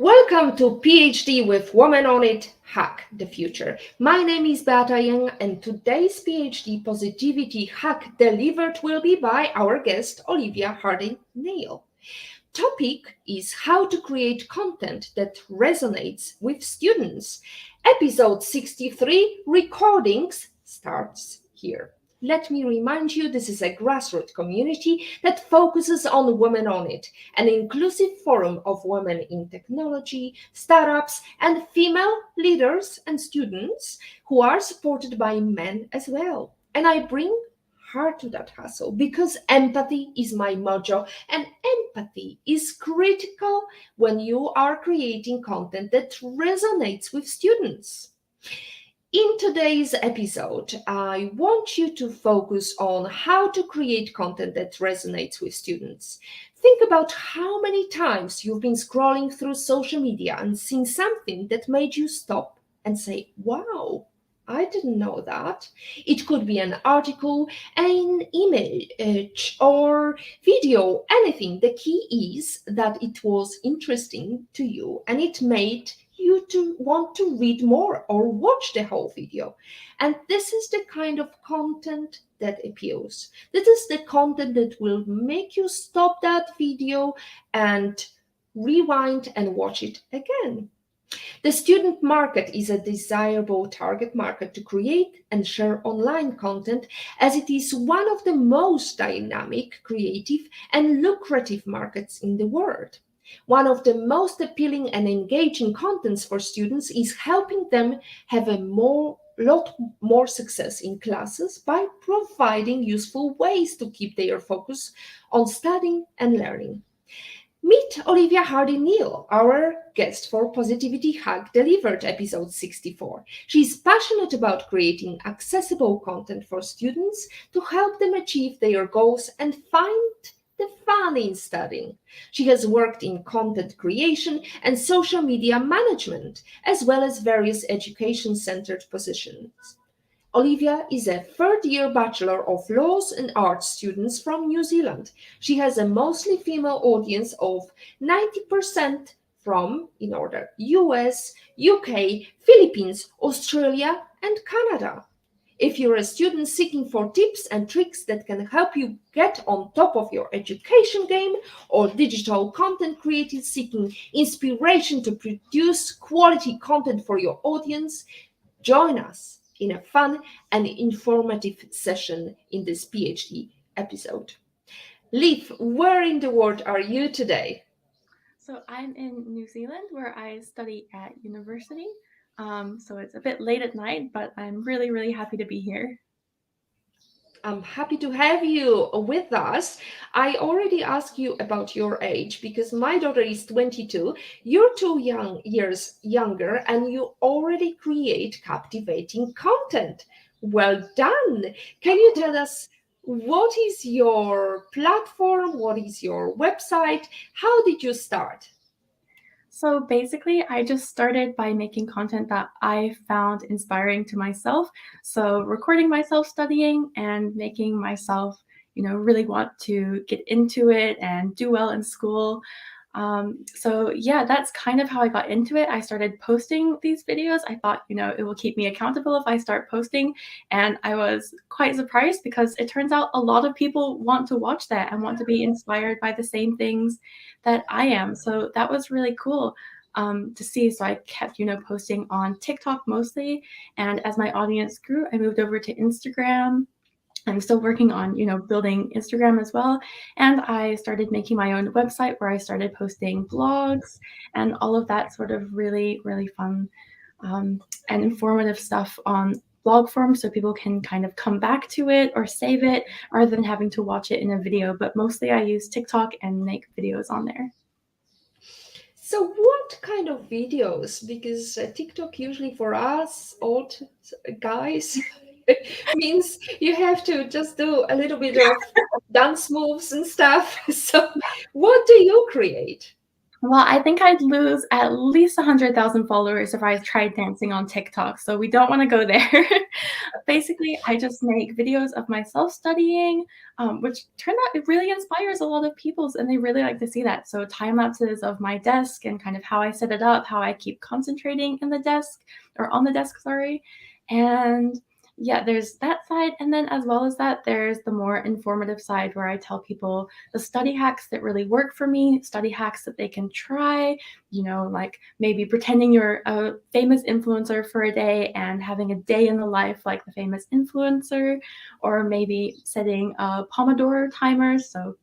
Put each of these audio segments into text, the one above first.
Welcome to PhD with Woman on It, Hack the Future. My name is Beata Young, and today's PhD Positivity Hack delivered will be by our guest Olivia Harding-Neil. Topic is how to create content that resonates with students. Episode 63 recordings starts here. Let me remind you, this is a grassroots community that focuses on Women on It, an inclusive forum of women in technology, startups, and female leaders and students who are supported by men as well. And I bring heart to that hustle because empathy is my mojo, and empathy is critical when you are creating content that resonates with students. In today's episode, I want you to focus on how to create content that resonates with students. Think about how many times you've been scrolling through social media and seen something that made you stop and say, wow, I didn't know that. It could be an article, an image, or video, anything. The key is that it was interesting to you and it made you to want to read more or watch the whole video. And this is the kind of content that appeals. This is the content that will make you stop that video and rewind and watch it again. The student market is a desirable target market to create and share online content, as it is one of the most dynamic, creative, and lucrative markets in the world. One of the most appealing and engaging contents for students is helping them have a lot more success in classes by providing useful ways to keep their focus on studying and learning. Meet Olivia Harding-Neil, our guest for Positivity Hack Delivered, episode 64. She's passionate about creating accessible content for students to help them achieve their goals and find the fun in studying. She has worked in content creation and social media management, as well as various education-centered positions. Olivia is a third-year Bachelor of Laws and Arts student from New Zealand. She has a mostly female audience of 90% from, in order, US, UK, Philippines, Australia, and Canada. If you're a student seeking for tips and tricks that can help you get on top of your education game, or digital content creators seeking inspiration to produce quality content for your audience, join us in a fun and informative session in this PhD episode. Liv, where in the world are you today? So I'm in New Zealand where I study at university. So it's a bit late at night, but I'm really, really happy to be here. I'm happy to have you with us. I already asked you about your age because my daughter is 22. You're 2 years younger and you already create captivating content. Well done. Can you tell us what is your platform? What is your website? How did you start? So basically, I just started by making content that I found inspiring to myself. So recording myself studying and making myself, really want to get into it and do well in school. So yeah, that's kind of how I got into it. I started posting these videos. I thought, it will keep me accountable if I start posting. And I was quite surprised because it turns out a lot of people want to watch that and want to be inspired by the same things that I am. So that was really cool to see. So I kept, posting on TikTok mostly. And as my audience grew, I moved over to Instagram. I'm still working on, building Instagram as well. And I started making my own website where I started posting blogs and all of that sort of really, really fun and informative stuff on blog form so people can kind of come back to it or save it rather than having to watch it in a video. But mostly I use TikTok and make videos on there. So, what kind of videos? Because TikTok usually for us old guys means you have to just do a little bit of dance moves and stuff. So, what do you create? Well, I think I'd lose at least 100,000 followers if I tried dancing on TikTok, so we don't wanna go there. Basically, I just make videos of myself studying, which turn out it really inspires a lot of people, and they really like to see that. So time lapses of my desk and kind of how I set it up, how I keep concentrating in the desk or on the desk, sorry. And yeah, there's that side, and then as well as that, there's the more informative side where I tell people the study hacks that really work for me, study hacks that they can try, like maybe pretending you're a famous influencer for a day and having a day in the life like the famous influencer, or maybe setting a Pomodoro timer. So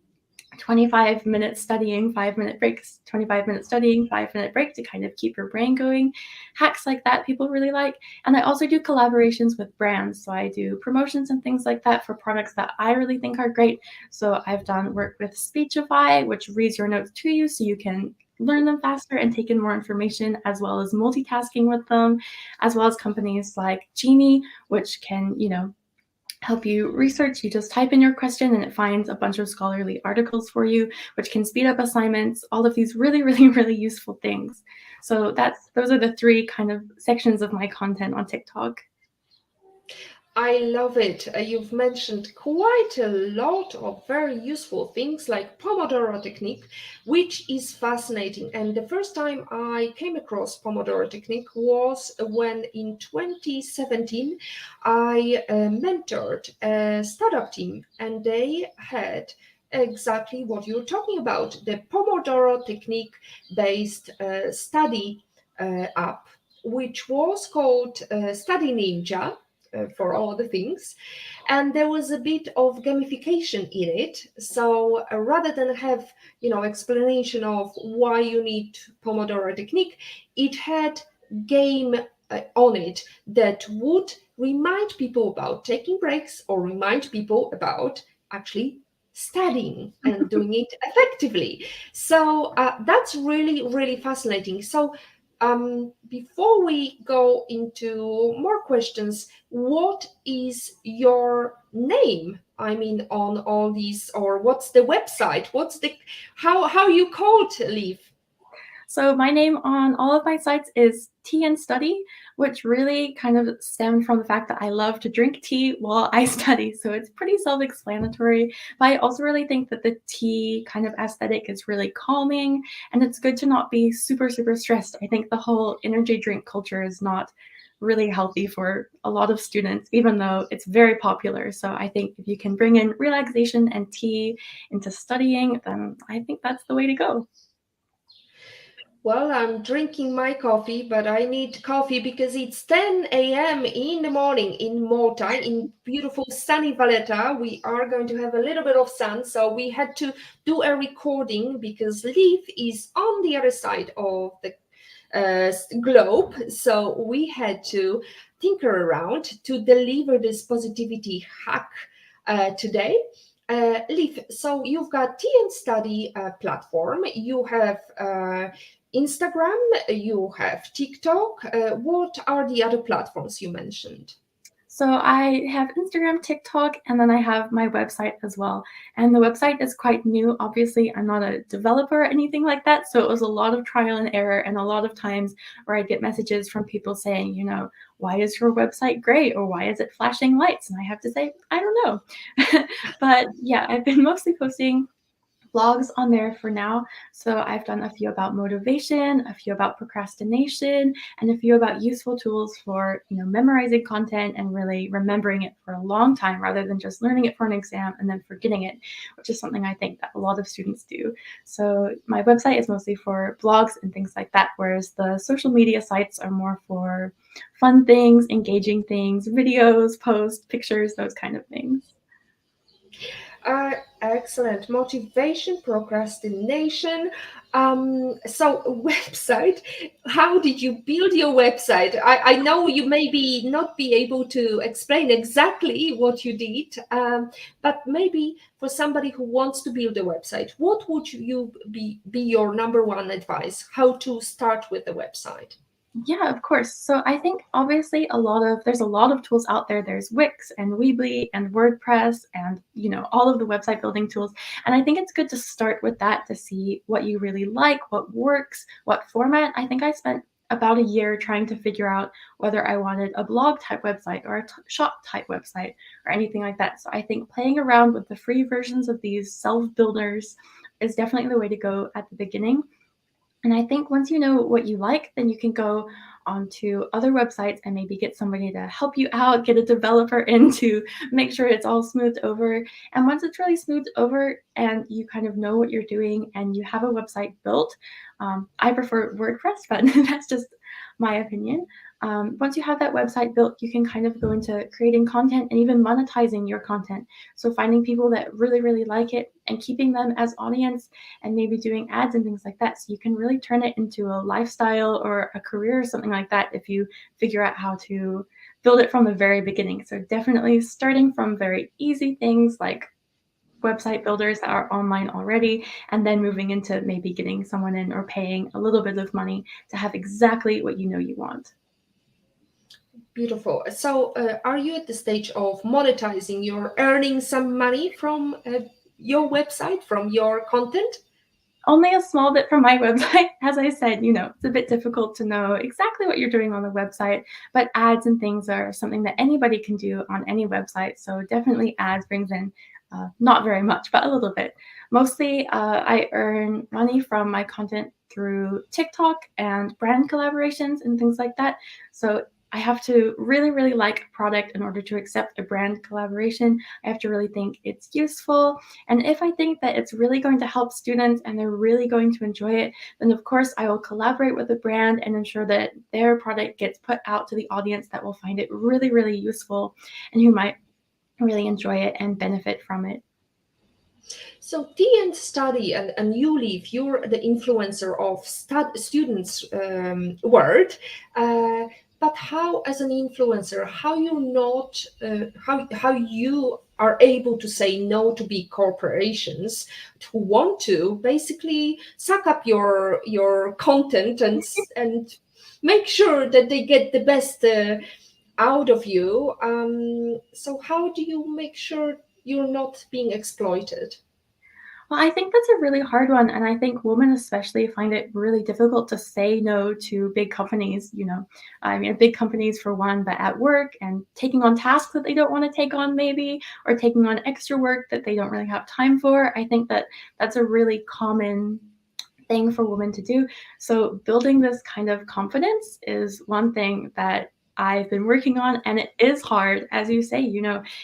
25 minutes studying, 5-minute breaks, 25 minutes studying, 5-minute break to kind of keep your brain going. Hacks like that people really like. And I also do collaborations with brands. So I do promotions and things like that for products that I really think are great. So I've done work with Speechify, which reads your notes to you so you can learn them faster and take in more information, as well as multitasking with them, as well as companies like Genie, which can, help you research. You just type in your question and it finds a bunch of scholarly articles for you, which can speed up assignments, all of these really, really, really useful things. So those are the three kind of sections of my content on TikTok. I love it. You've mentioned quite a lot of very useful things like Pomodoro technique, which is fascinating. And the first time I came across Pomodoro technique was when in 2017 I mentored a startup team, and they had exactly what you're talking about, the Pomodoro technique based study app, which was called Study Ninja, for all the things. And there was a bit of gamification in it. So rather than have, explanation of why you need Pomodoro technique, it had game on it that would remind people about taking breaks or remind people about actually studying and doing it effectively. So that's really, really fascinating. So before we go into more questions, what is your name? I mean, on all these, or what's the website? What's the how you called, Liv? So my name on all of my sites is Tea and Study, which really kind of stemmed from the fact that I love to drink tea while I study. So it's pretty self-explanatory. But I also really think that the tea kind of aesthetic is really calming, and it's good to not be super, super stressed. I think the whole energy drink culture is not really healthy for a lot of students, even though it's very popular. So I think if you can bring in relaxation and tea into studying, then I think that's the way to go. Well, I'm drinking my coffee, but I need coffee because it's 10 a.m. in the morning in Malta, in beautiful sunny Valletta. We are going to have a little bit of sun, so we had to do a recording because Liv is on the other side of the globe. So we had to tinker around to deliver this positivity hack today. Liv, so you've got Tea and Study platform. You have Instagram, you have TikTok. What are the other platforms you mentioned? So I have Instagram, TikTok, and then I have my website as well. And the website is quite new. Obviously, I'm not a developer or anything like that. So it was a lot of trial and error, and a lot of times where I'd get messages from people saying, why is your website great? Or why is it flashing lights? And I have to say, I don't know. But yeah, I've been mostly posting blogs on there for now. So I've done a few about motivation, a few about procrastination, and a few about useful tools for, memorizing content and really remembering it for a long time rather than just learning it for an exam and then forgetting it, which is something I think that a lot of students do. So my website is mostly for blogs and things like that, whereas the social media sites are more for fun things, engaging things, videos, posts, pictures, those kind of things. Excellent. Motivation, procrastination. So, website. How did you build your website? I know you maybe not be able to explain exactly what you did, but maybe for somebody who wants to build a website, what would you be your number one advice? How to start with the website? Yeah, of course. So I think obviously there's a lot of tools out there. There's Wix and Weebly and WordPress and all of the website building tools. And I think it's good to start with that to see what you really like, what works, what format. I think I spent about a year trying to figure out whether I wanted a blog type website or a shop type website or anything like that. So I think playing around with the free versions of these self builders is definitely the way to go at the beginning. And I think once you know what you like, then you can go onto other websites and maybe get somebody to help you out, get a developer in to make sure it's all smoothed over. And once it's really smoothed over and you kind of know what you're doing and you have a website built, I prefer WordPress, but that's just my opinion. Once you have that website built, you can kind of go into creating content and even monetizing your content. So finding people that really, really like it and keeping them as audience and maybe doing ads and things like that. So you can really turn it into a lifestyle or a career or something like that if you figure out how to build it from the very beginning. So definitely starting from very easy things like website builders that are online already, and then moving into maybe getting someone in or paying a little bit of money to have exactly what you know you want. Beautiful. So, are you at the stage of monetizing? You're earning some money from your website, from your content? Only a small bit from my website. As I said, it's a bit difficult to know exactly what you're doing on the website, but ads and things are something that anybody can do on any website. So definitely ads brings in not very much, but a little bit. Mostly, I earn money from my content through TikTok and brand collaborations and things like that. So I have to really, really like a product in order to accept a brand collaboration. I have to really think it's useful, and if I think that it's really going to help students and they're really going to enjoy it, then of course I will collaborate with the brand and ensure that their product gets put out to the audience that will find it really, really useful and who might really enjoy it and benefit from it. So, tea and study, and you leave, you're the influencer of students' world. Uh, but how, as an influencer, how you not, how you are able to say no to big corporations who want to basically suck up your content and make sure that they get the best out of you. So, how do you make sure you're not being exploited? Well, I think that's a really hard one. And I think women especially find it really difficult to say no to big companies, I mean, big companies for one, but at work and taking on tasks that they don't want to take on, maybe, or taking on extra work that they don't really have time for. I think that that's a really common thing for women to do. So building this kind of confidence is one thing that I've been working on, and it is hard. As you say,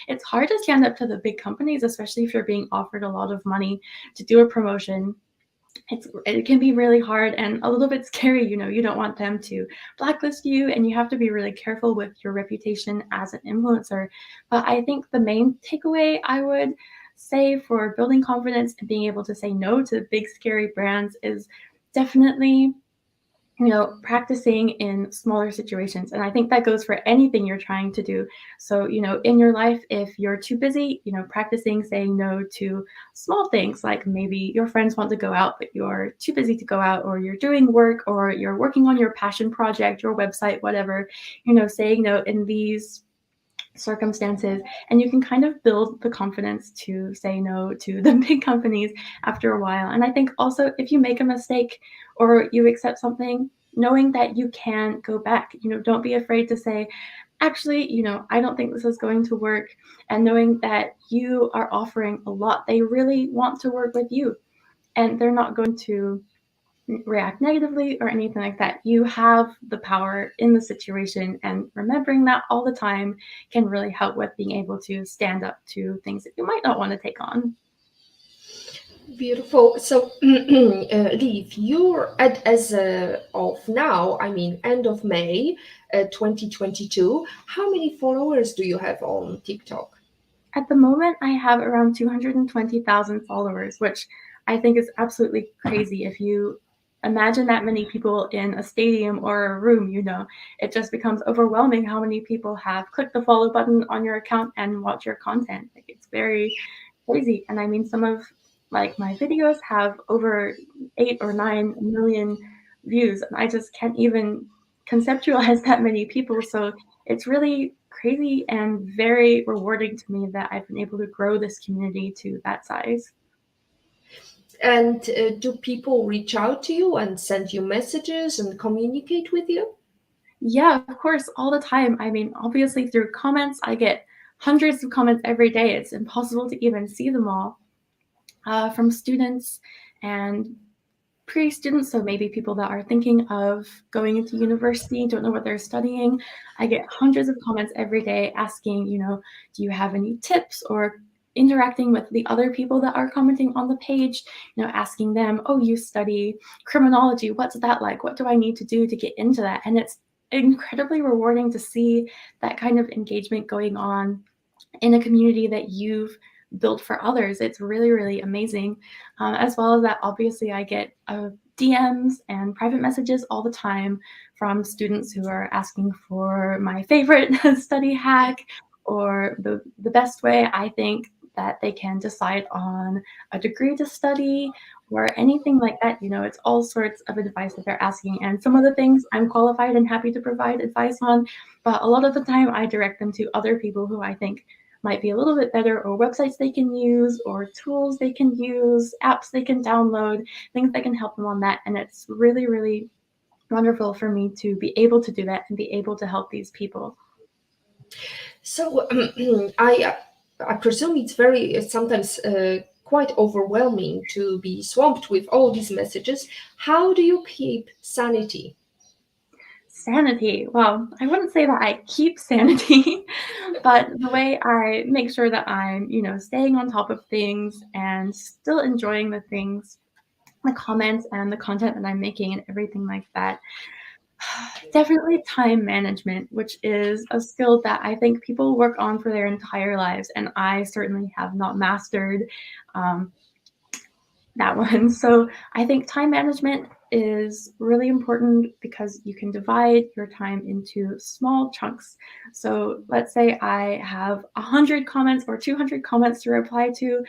it's hard to stand up to the big companies, especially if you're being offered a lot of money to do a promotion. It can be really hard and a little bit scary. You don't want them to blacklist you, and you have to be really careful with your reputation as an influencer. But I think the main takeaway I would say for building confidence and being able to say no to big scary brands is definitely practicing in smaller situations. And I think that goes for anything you're trying to do. So, in your life, if you're too busy, practicing saying no to small things, like maybe your friends want to go out, but you're too busy to go out, or you're doing work, or you're working on your passion project, your website, whatever, saying no in these circumstances, and you can kind of build the confidence to say no to the big companies after a while. And I think also, if you make a mistake or you accept something, knowing that you can go back, don't be afraid to say, actually, I don't think this is going to work, and knowing that you are offering a lot, they really want to work with you, and they're not going to react negatively or anything like that. You have the power in the situation, and remembering that all the time can really help with being able to stand up to things that you might not want to take on. Beautiful. So, Liv, you're at as of now, I mean, end of May, 2022. How many followers do you have on TikTok? At the moment, I have around 220,000 followers, which I think is absolutely crazy. If you imagine that many people in a stadium or a room, it just becomes overwhelming how many people have clicked the follow button on your account and watch your content. Like, it's very crazy. And I mean, some of like my videos have over 8 or 9 million views, and I just can't even conceptualize that many people. So it's really crazy and very rewarding to me that I've been able to grow this community to that size. And do people reach out to you and send you messages and communicate with you? Yeah, of course, all the time. I mean, obviously through comments, I get hundreds of comments every day. It's impossible to even see them all, from students and pre-students, so maybe people that are thinking of going into university, don't know what they're studying. I get hundreds of comments every day asking, do you have any tips, or interacting with the other people that are commenting on the page, asking them, oh, you study criminology, what's that like? What do I need to do to get into that? And it's incredibly rewarding to see that kind of engagement going on in a community that you've built for others. It's really, really amazing. As well as that, obviously, I get DMs and private messages all the time from students who are asking for my favorite study hack, or the best way I think that they can decide on a degree to study, or anything like that. It's all sorts of advice that they're asking. And some of the things I'm qualified and happy to provide advice on, but a lot of the time I direct them to other people who I think might be a little bit better, or websites they can use, or tools they can use, apps they can download, things that can help them on that. And it's really, really wonderful for me to be able to do that and be able to help these people. So I presume it's very sometimes quite overwhelming to be swamped with all these messages. How do you keep sanity? Sanity. Well, I wouldn't say that I keep sanity, but the way I make sure that I'm, staying on top of things and still enjoying the comments and the content that I'm making and everything like that. Definitely time management, which is a skill that I think people work on for their entire lives, and I certainly have not mastered um, that one. So I think time management is really important because you can divide your time into small chunks. So let's say I have 100 comments or 200 comments to reply to.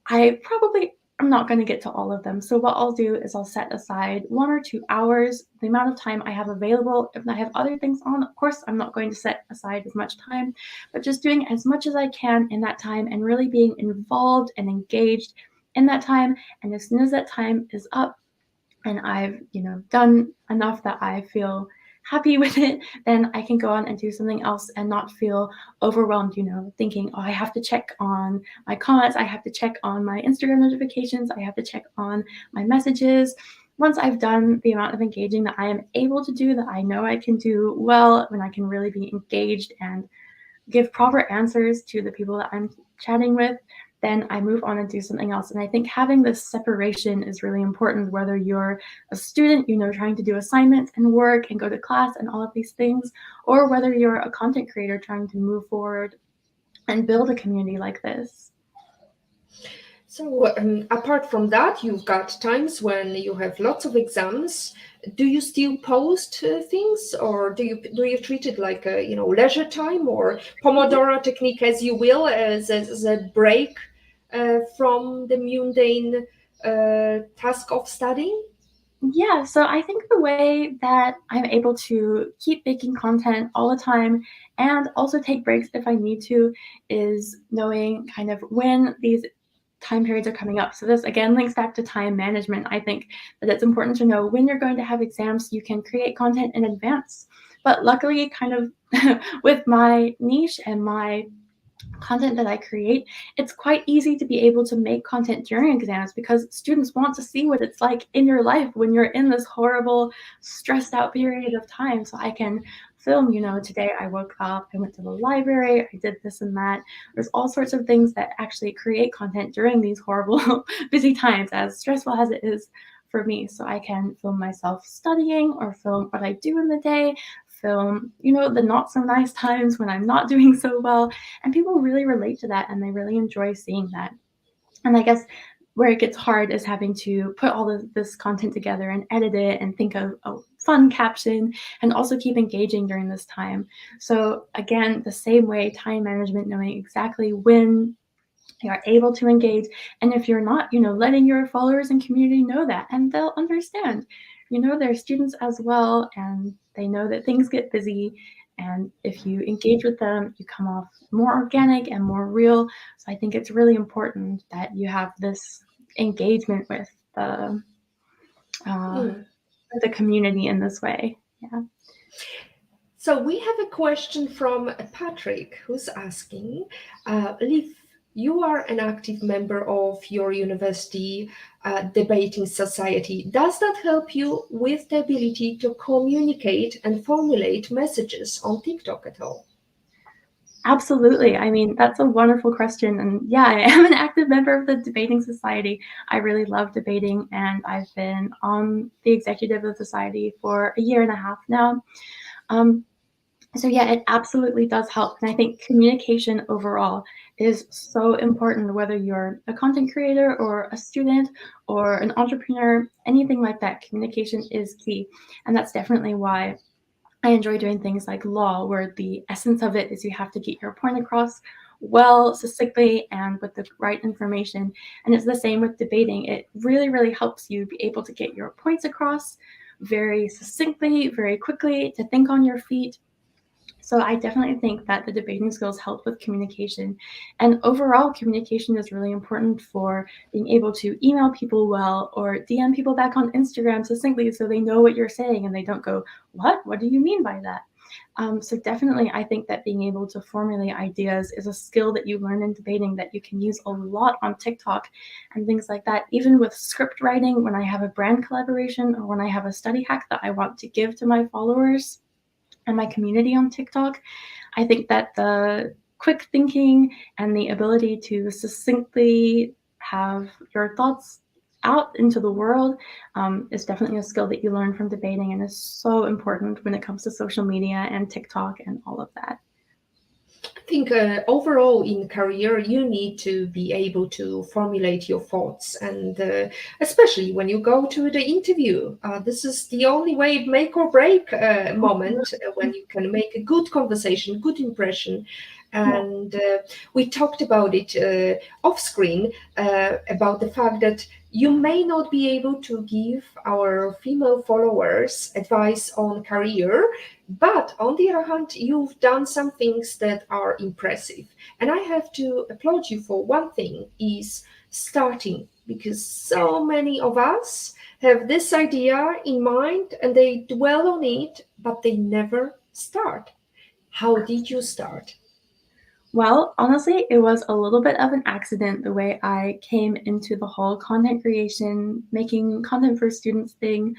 I'm not going to get to all of them. So what I'll do is I'll set aside 1 or 2 hours, the amount of time I have available. If I have other things on, of course, I'm not going to set aside as much time, but just doing as much as I can in that time and really being involved and engaged in that time. And as soon as that time is up and I've, done enough that I feel happy with it, then I can go on and do something else and not feel overwhelmed, thinking, oh, I have to check on my comments, I have to check on my Instagram notifications, I have to check on my messages. Once I've done the amount of engaging that I am able to do, that I know I can do well, when I can really be engaged and give proper answers to the people that I'm chatting with, then I move on and do something else. And I think having this separation is really important, whether you're a student, trying to do assignments and work and go to class and all of these things, or whether you're a content creator trying to move forward and build a community like this. So apart from that, you've got times when you have lots of exams. Do you still post things, or do you treat it like a leisure time, or Pomodoro technique, as you will, as a break from the mundane task of studying? Yeah, so I think the way that I'm able to keep making content all the time and also take breaks if I need to is knowing kind of when these time periods are coming up. So this again links back to time management. I think that it's important to know when you're going to have exams so you can create content in advance. But luckily, kind of with my niche and my content that I create, it's quite easy to be able to make content during exams because students want to see what it's like in your life when you're in this horrible, stressed out period of time. So I can film, today I woke up, I went to the library, I did this and that. There's all sorts of things that actually create content during these horrible, busy times, as stressful as it is for me. So I can film myself studying or film what I do in the day, film, the not so nice times when I'm not doing so well. And people really relate to that and they really enjoy seeing that. And I guess where it gets hard is having to put all of this content together and edit it and think of a fun caption and also keep engaging during this time. So again, the same way, time management, knowing exactly when you're able to engage. And if you're not, letting your followers and community know that, and they'll understand. they're students as well, and they know that things get busy. And if you engage with them, you come off more organic and more real. So I think it's really important that you have this engagement with uh, Mm. the community in this way. Yeah. So we have a question from Patrick who's asking, Liv, you are an active member of your university debating society. Does that help you with the ability to communicate and formulate messages on TikTok at all? Absolutely. I mean, that's a wonderful question. And yeah, I am an active member of the debating society. I really love debating, and I've been on the executive of the society for a year and a half now. Um, so yeah, it absolutely does help. And I think communication overall is so important, whether you're a content creator or a student or an entrepreneur, anything like that. Communication is key. And that's definitely why I enjoy doing things like law, where the essence of it is you have to get your point across well, succinctly, and with the right information. And it's the same with debating. It really, really helps you be able to get your points across very succinctly, very quickly, to think on your feet. So I definitely think that the debating skills help with communication. And overall, communication is really important for being able to email people well or DM people back on Instagram succinctly so they know what you're saying and they don't go, "What? What do you mean by that?" So definitely, I think that being able to formulate ideas is a skill that you learn in debating that you can use a lot on TikTok and things like that. Even with script writing, when I have a brand collaboration or when I have a study hack that I want to give to my followers and my community on TikTok, I think that the quick thinking and the ability to succinctly have your thoughts out into the world is definitely a skill that you learn from debating and is so important when it comes to social media and TikTok and all of that. I think overall in career, you need to be able to formulate your thoughts, and especially when you go to the interview, this is the only way make or break moment when you can make a good conversation, good impression. Yeah. And we talked about it off screen about the fact that you may not be able to give our female followers advice on career, but on the other hand, you've done some things that are impressive. And I have to applaud you for one thing is starting, because so many of us have this idea in mind and they dwell on it, but they never start. How did you start? Well, honestly, it was a little bit of an accident the way I came into the whole content creation, making content for students thing.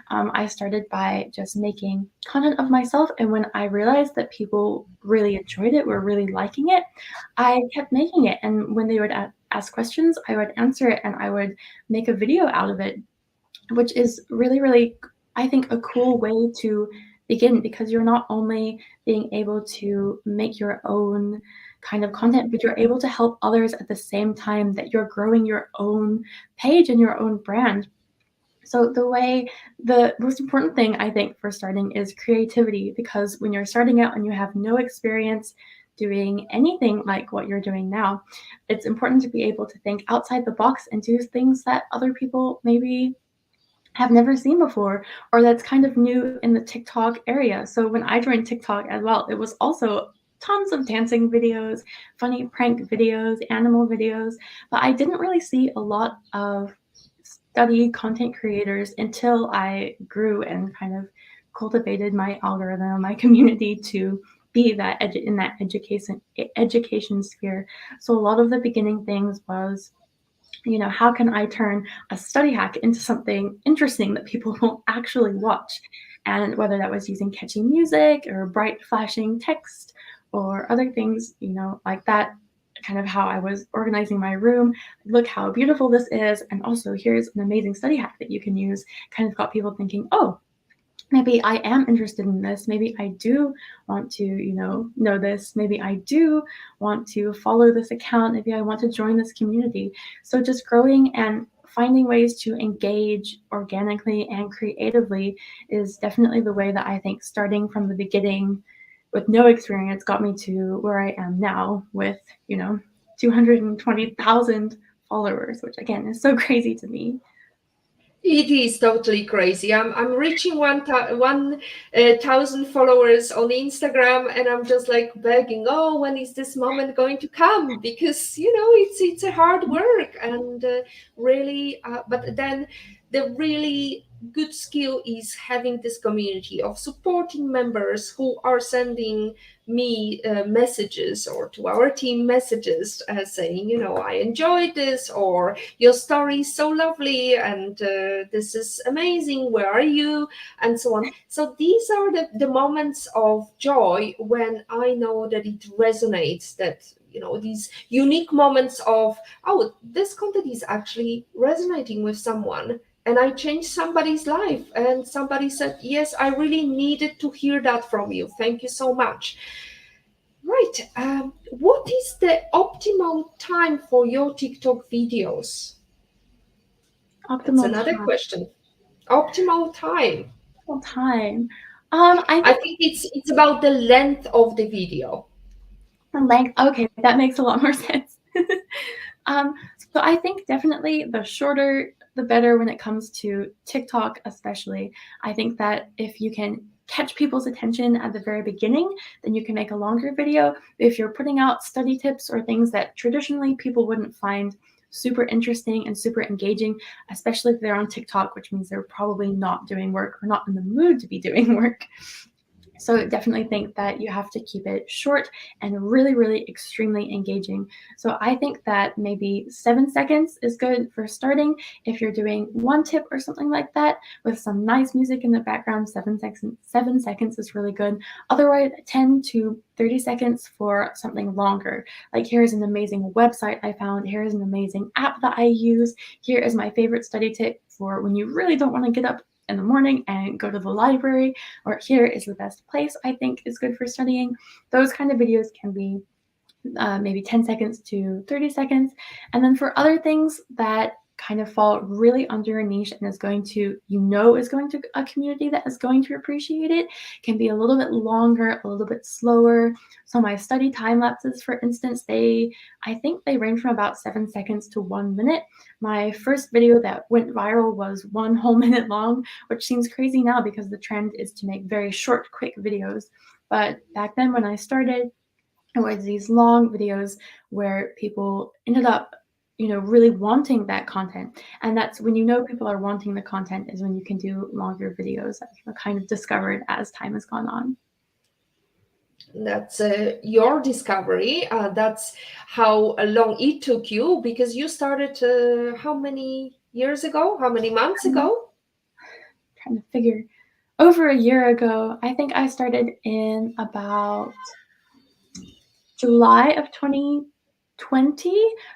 I started by just making content of myself, and when I realized that people really enjoyed it, were really liking it, I kept making it. And when they would ask questions, I would answer it, and I would make a video out of it, which is really, really, I think, a cool way to begin, because you're not only being able to make your own kind of content, but you're able to help others at the same time that you're growing your own page and your own brand. So the most important thing I think for starting is creativity, because when you're starting out and you have no experience doing anything like what you're doing now, it's important to be able to think outside the box and do things that other people maybe have never seen before, or that's kind of new in the TikTok area. So when I joined TikTok as well, it was also tons of dancing videos, funny prank videos, animal videos, but I didn't really see a lot of study content creators until I grew and kind of cultivated my algorithm, my community to be that in that education sphere. So a lot of the beginning things was, how can I turn a study hack into something interesting that people will actually watch? And whether that was using catchy music or bright flashing text or other things, like that, kind of how I was organizing my room. Look how beautiful this is. And also, here's an amazing study hack that you can use. Kind of got people thinking, oh, maybe I am interested in this. Maybe I do want to, know this. Maybe I do want to follow this account. Maybe I want to join this community. So just growing and finding ways to engage organically and creatively is definitely the way that I think starting from the beginning with no experience got me to where I am now with, 220,000 followers, which again is so crazy to me. It is totally crazy. I'm reaching 1,000 followers on Instagram, and I'm just like begging, oh, when is this moment going to come? Because it's a hard work, and really, but then the really good skill is having this community of supporting members who are sending me messages, or to our team messages, saying, I enjoyed this, or your story is so lovely, and this is amazing, where are you, and so on. So these are the moments of joy when I know that it resonates, that these unique moments of, oh, this content is actually resonating with someone, and I changed somebody's life, and somebody said, yes, I really needed to hear that from you, thank you so much. Right. What is the optimal time for your TikTok videos? That's Optimal another question. Optimal time. time. I I think think it's about the length of the video. the length. Okay, that makes a lot more sense. So I think definitely the shorter, the better when it comes to TikTok, especially. I think that if you can catch people's attention at the very beginning, then you can make a longer video. If you're putting out study tips or things that traditionally people wouldn't find super interesting and super engaging, especially if they're on TikTok, which means they're probably not doing work or not in the mood to be doing work. So definitely think that you have to keep it short and really, really extremely engaging. So I think that maybe 7 seconds is good for starting. If you're doing one tip or something like that with some nice music in the background, 7 seconds, 7 seconds is really good. Otherwise, 10 to 30 seconds for something longer. Like, here's an amazing website I found. Here's an amazing app that I use. Here is my favorite study tip for when you really don't want to get up in the morning and go to the library, or here is the best place I think is good for studying. Those kind of videos can be maybe 10 seconds to 30 seconds. And then for other things that kind of fall really under a niche and is going to, is going to a community that is going to appreciate it, can be a little bit longer, a little bit slower. So my study time lapses, for instance, I think they range from about 7 seconds to 1 minute. My first video that went viral was 1 whole minute long, which seems crazy now because the trend is to make very short, quick videos. But back then when I started, it was these long videos where people ended up, really wanting that content. And that's when people are wanting the content, is when you can do longer videos. I've kind of discovered as time has gone on. That's your discovery. That's how long it took you, because you started how many years ago? How many months ago? Trying to figure. Over a year ago. I think I started in about July of 2020.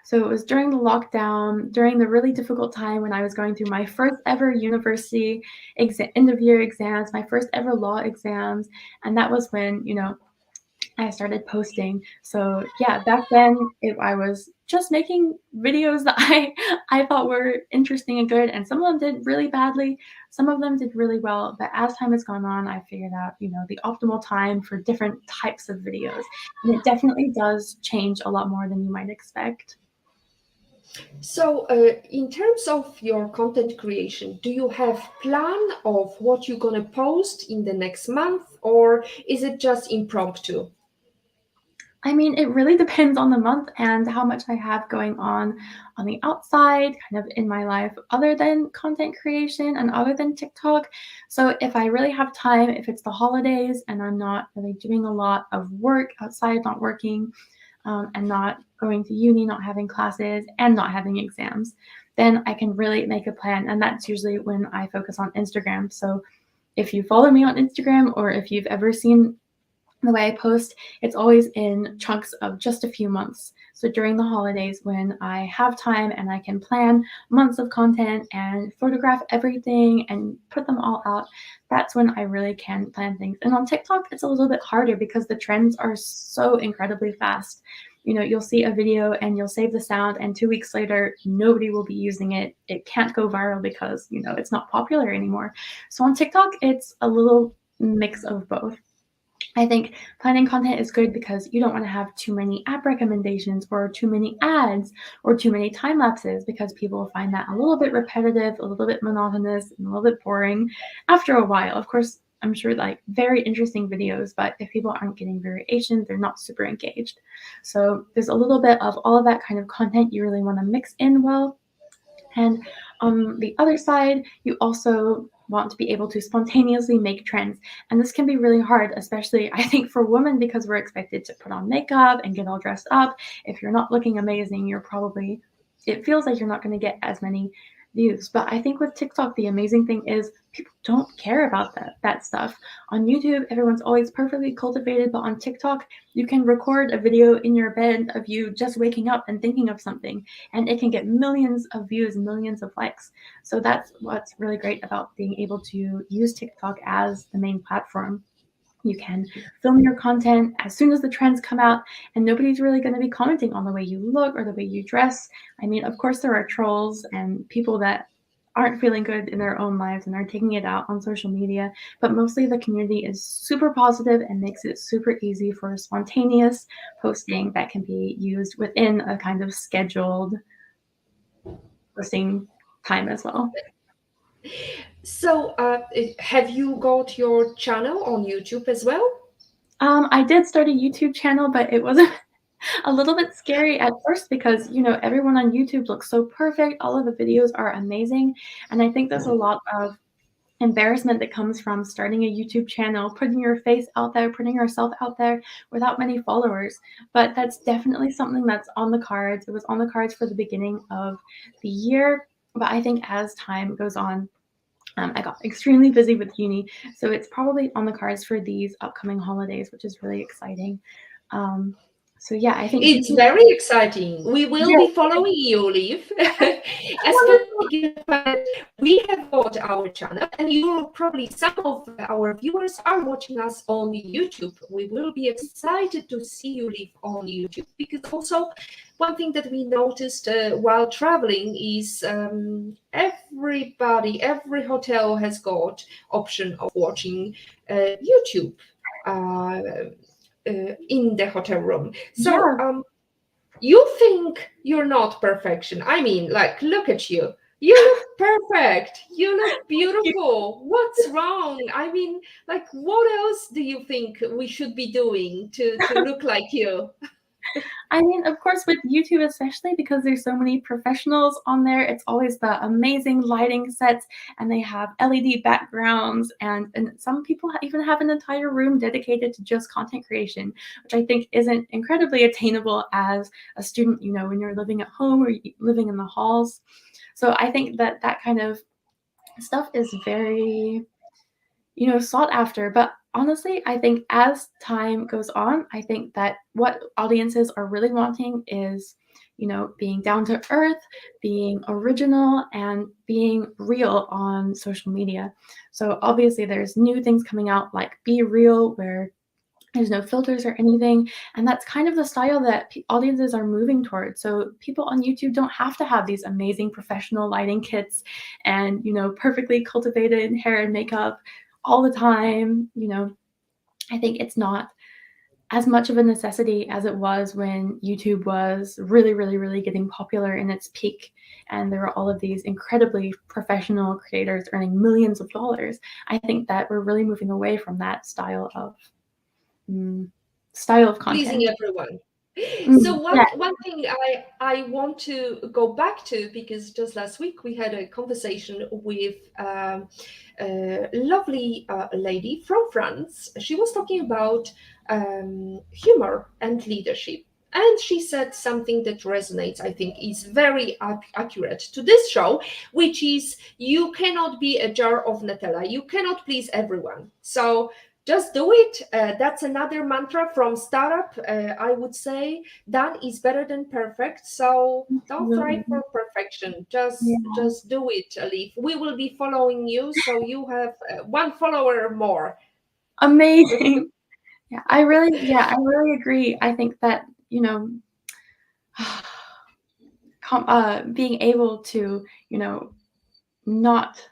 So it was during the lockdown, during the really difficult time when I was going through my first ever university end of year exams, my first ever law exams. And that was when, I started posting. So yeah, back then I was just making videos that I thought were interesting and good, and some of them did really badly, some of them did really well. But as time has gone on, I figured out, the optimal time for different types of videos, and it definitely does change a lot more than you might expect. So, in terms of your content creation, do you have plan of what you're gonna post in the next month, or is it just impromptu? I mean, it really depends on the month and how much I have going on the outside, kind of in my life, other than content creation and other than TikTok. So if I really have time, if it's the holidays and I'm not really doing a lot of work outside, not working, and not going to uni, not having classes, and not having exams, then I can really make a plan. And that's usually when I focus on Instagram. So if you follow me on Instagram, or if you've ever seen the way I post, it's always in chunks of just a few months. So during the holidays, when I have time and I can plan months of content and photograph everything and put them all out, that's when I really can plan things. And on TikTok, it's a little bit harder because the trends are so incredibly fast. You'll see a video and you'll save the sound, and 2 weeks later, nobody will be using it. It can't go viral because, it's not popular anymore. So on TikTok, it's a little mix of both. I think planning content is good because you don't want to have too many app recommendations or too many ads or too many time lapses, because people find that a little bit repetitive, a little bit monotonous, and a little bit boring after a while. Of course, I'm sure like very interesting videos, but if people aren't getting variation, they're not super engaged. So there's a little bit of all of that kind of content you really want to mix in well. And on the other side, you also want to be able to spontaneously make trends. And this can be really hard, especially I think for women, because we're expected to put on makeup and get all dressed up. If you're not looking amazing, it feels like you're not going to get as many views. But I think with TikTok, the amazing thing is people don't care about that stuff. On YouTube, everyone's always perfectly cultivated, but on TikTok, you can record a video in your bed of you just waking up and thinking of something, and it can get millions of views and millions of likes. So that's what's really great about being able to use TikTok as the main platform. You can film your content as soon as the trends come out, and nobody's really going to be commenting on the way you look or the way you dress. I mean, of course, there are trolls and people that aren't feeling good in their own lives and are taking it out on social media, but mostly the community is super positive and makes it super easy for spontaneous posting that can be used within a kind of scheduled posting time as well. So, have you got your channel on YouTube as well? I did start a YouTube channel, but it was a little bit scary at first because, everyone on YouTube looks so perfect. All of the videos are amazing. And I think there's a lot of embarrassment that comes from starting a YouTube channel, putting your face out there, putting yourself out there without many followers. But that's definitely something that's on the cards. It was on the cards for the beginning of the year. But I think as time goes on, I got extremely busy with uni, so it's probably on the cards for these upcoming holidays, which is really exciting. So yeah, I think It's YouTube. very exciting. We will Yeah, be following you, Liv, wonderful. especially given the fact that we have got our channel, and you probably some of our viewers are watching us on YouTube. We will be excited to see you, Liv, on YouTube, because also one thing that we noticed while traveling is every hotel has got option of watching YouTube. Uh, in the hotel room. So Yeah, you think you're not perfection. I mean, like, look at you. You look perfect. You look beautiful. What's wrong? I mean, like, what else do you think we should be doing to look like you? I mean, of course, with YouTube, especially because there's so many professionals on there, it's always the amazing lighting sets, and they have LED backgrounds, and some people even have an entire room dedicated to just content creation, which I think isn't incredibly attainable as a student, when you're living at home or living in the halls. So I think that kind of stuff is very, sought after. But honestly, I think as time goes on, I think that what audiences are really wanting is, being down to earth, being original, and being real on social media. So obviously, there's new things coming out like Be Real, where there's no filters or anything, and that's kind of the style that audiences are moving towards. So people on YouTube don't have to have these amazing professional lighting kits and, perfectly cultivated hair and makeup all the time. I think it's not as much of a necessity as it was when YouTube was really, really, really getting popular in its peak, and there were all of these incredibly professional creators earning millions of dollars. I think that we're really moving away from that mm, style of Pleasing content. everyone. So Yeah. one thing I want to go back to, because just last week we had a conversation with a lovely lady from France. She was talking about humor and leadership. And she said something that resonates, I think, is very accurate to this show, which is you cannot be a jar of Nutella. You cannot please everyone. So just do it. That's another mantra from startup. I would say done is better than perfect. So don't strive Absolutely. for perfection. Yeah. Just do it, Alif. We will be following you, so you have one follower more. Amazing. Yeah, I really agree. I think that, being able to, not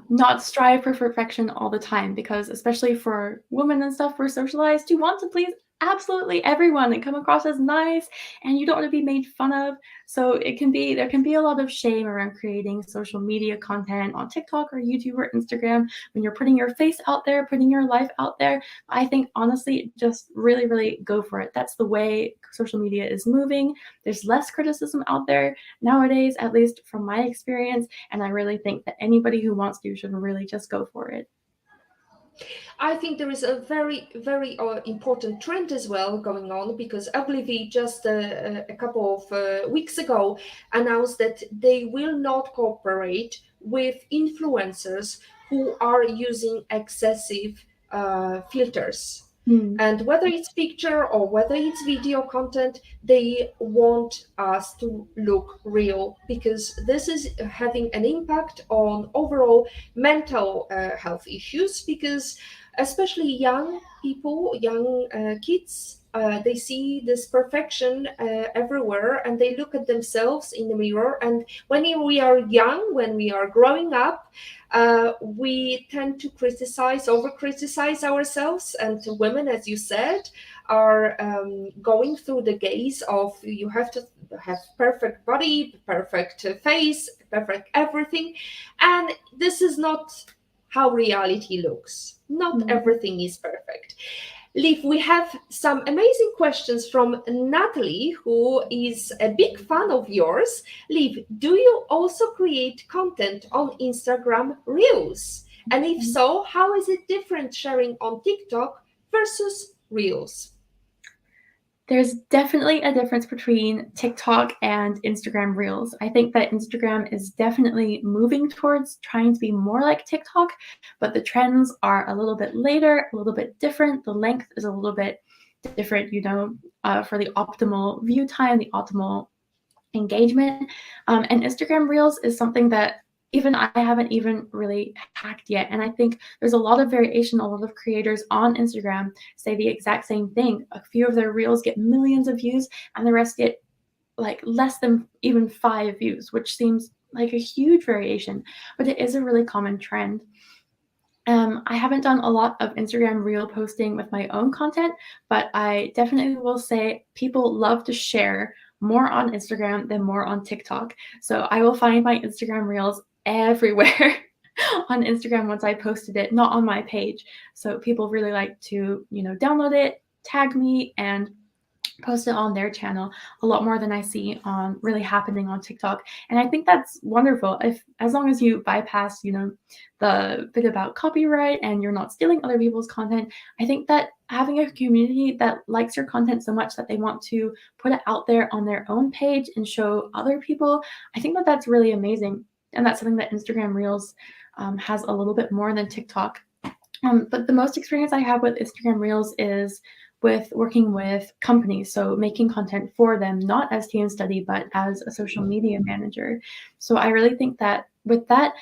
not strive for perfection all the time, because especially for women and stuff, we're socialized to want to please absolutely everyone and come across as nice, and you don't want to be made fun of. So there can be a lot of shame around creating social media content on TikTok or YouTube or Instagram when you're putting your face out there, putting your life out there. I think honestly, just really, really go for it. That's the way social media is moving. There's less criticism out there nowadays, at least from my experience. And I really think that anybody who wants to should really just go for it. I think there is a very, very important trend as well going on, because Ogilvy just a couple of weeks ago announced that they will not cooperate with influencers who are using excessive filters. Mm. And whether it's picture or whether it's video content, they want us to look real, because this is having an impact on overall mental health issues. Because especially young people, young kids, they see this perfection everywhere, and they look at themselves in the mirror. And when we are young, when we are growing up, we tend to over criticize ourselves. And women, as you said, are going through the gaze of you have to have perfect body, perfect face, perfect everything. And this is not how reality looks. Not everything is perfect. Liv, we have some amazing questions from Natalie, who is a big fan of yours. Liv, do you also create content on Instagram Reels? And if so, how is it different sharing on TikTok versus Reels? There's definitely a difference between TikTok and Instagram Reels. I think that Instagram is definitely moving towards trying to be more like TikTok, but the trends are a little bit later, a little bit different. The length is a little bit different, for the optimal view time, the optimal engagement. And Instagram Reels is something that even I haven't even really hacked yet. And I think there's a lot of variation. A lot of creators on Instagram say the exact same thing. A few of their reels get millions of views, and the rest get like less than even 5 views, which seems like a huge variation, but it is a really common trend. I haven't done a lot of Instagram reel posting with my own content, but I definitely will say people love to share more on Instagram than more on TikTok. So I will find my Instagram reels everywhere on Instagram once I posted it, not on my page. So people really like to, download it, tag me, and post it on their channel a lot more than I see on really happening on TikTok. And I think that's wonderful. As long as you bypass, the bit about copyright and you're not stealing other people's content, I think that having a community that likes your content so much that they want to put it out there on their own page and show other people, I think that that's really amazing. And that's something that Instagram Reels has a little bit more than TikTok. But the most experience I have with Instagram Reels is with working with companies, so making content for them, not as team study, but as a social media manager. So I really think that with that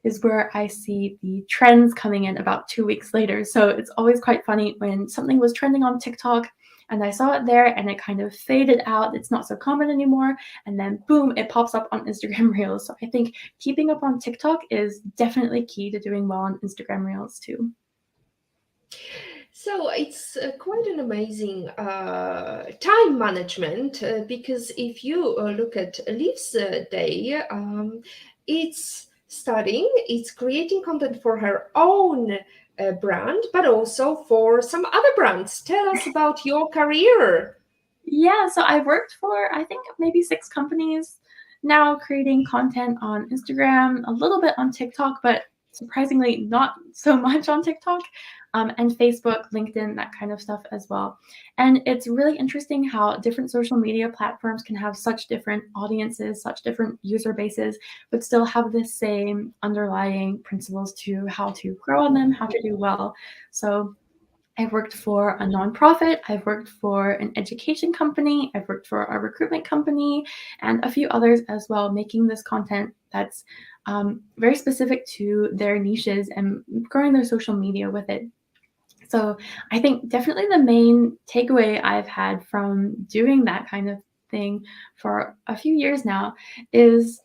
is where I see the trends coming in about 2 weeks later. So it's always quite funny when something was trending on TikTok and I saw it there and it kind of faded out. It's not so common anymore. And then boom, it pops up on Instagram Reels. So I think keeping up on TikTok is definitely key to doing well on Instagram Reels too. So it's quite an amazing time management, because if you look at Liv's day, it's studying, it's creating content for her own brand, but also for some other brands. Tell us about your career. Yeah, so I've worked for, I think, maybe 6 companies now, creating content on Instagram, a little bit on TikTok, but surprisingly not so much on TikTok, and Facebook, LinkedIn, that kind of stuff as well. And it's really interesting how different social media platforms can have such different audiences, such different user bases, but still have the same underlying principles to how to grow on them, how to do well. So I've worked for a nonprofit, I've worked for an education company, I've worked for a recruitment company, and a few others as well, making this content that's very specific to their niches and growing their social media with it. So I think definitely the main takeaway I've had from doing that kind of thing for a few years now is